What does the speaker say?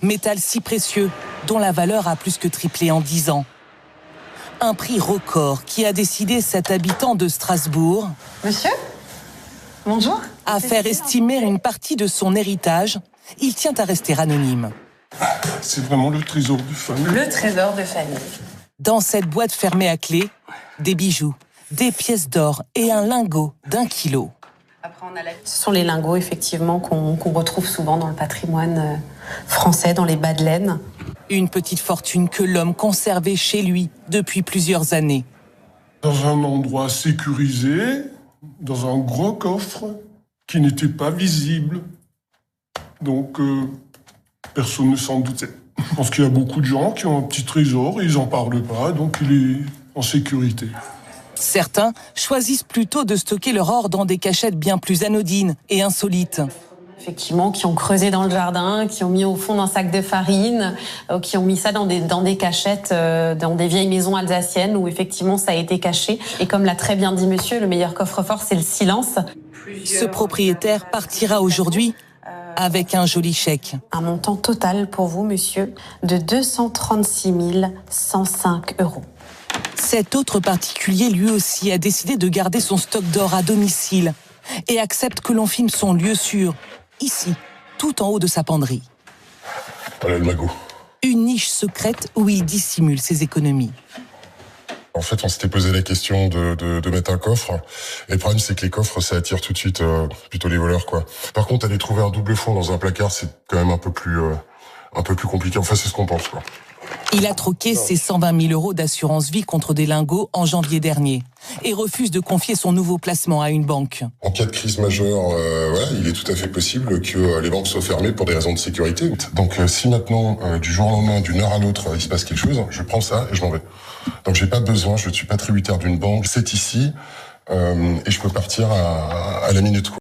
Métal si précieux, dont la valeur a plus que triplé en 10 ans. Un prix record qui a décidé cet habitant de Strasbourg... Monsieur ? Bonjour. À faire estimer une partie de son héritage. Il tient à rester anonyme. C'est vraiment le trésor de famille. Le trésor de famille. Dans cette boîte fermée à clé, des bijoux, des pièces d'or et un lingot d'1 kilo. Après, ce sont les lingots, effectivement, qu'on retrouve souvent dans le patrimoine français, dans les bas de laine. Une petite fortune que l'homme conservait chez lui depuis plusieurs années. Dans un endroit sécurisé, dans un gros coffre qui n'était pas visible. Donc, personne ne s'en doutait. Je pense qu'il y a beaucoup de gens qui ont un petit trésor et ils n'en parlent pas, donc il est en sécurité. Certains choisissent plutôt de stocker leur or dans des cachettes bien plus anodines et insolites. Effectivement, qui ont creusé dans le jardin, qui ont mis au fond d'un sac de farine, qui ont mis ça dans des cachettes, dans des vieilles maisons alsaciennes où effectivement ça a été caché. Et comme l'a très bien dit monsieur, le meilleur coffre-fort, c'est le silence. Ce propriétaire partira aujourd'hui avec un joli chèque. Un montant total pour vous, monsieur, de 236 105 €. Cet autre particulier, lui aussi, a décidé de garder son stock d'or à domicile et accepte que l'on filme son lieu sûr, ici, tout en haut de sa penderie. Voilà le magot. Une niche secrète où il dissimule ses économies. En fait, on s'était posé la question de mettre un coffre. Et le problème, c'est que les coffres, ça attire tout de suite plutôt les voleurs, quoi. Par contre, aller trouver un double fond dans un placard, c'est quand même un peu plus compliqué. Enfin, c'est ce qu'on pense, quoi. Il a troqué ses 120 000 € d'assurance vie contre des lingots en janvier dernier et refuse de confier son nouveau placement à une banque. En cas de crise majeure, il est tout à fait possible que les banques soient fermées pour des raisons de sécurité. Donc, si maintenant, du jour au lendemain, d'une heure à l'autre, il se passe quelque chose, je prends ça et je m'en vais. Donc, j'ai pas besoin, je ne suis pas tributaire d'une banque. C'est ici et je peux partir à la minute, quoi.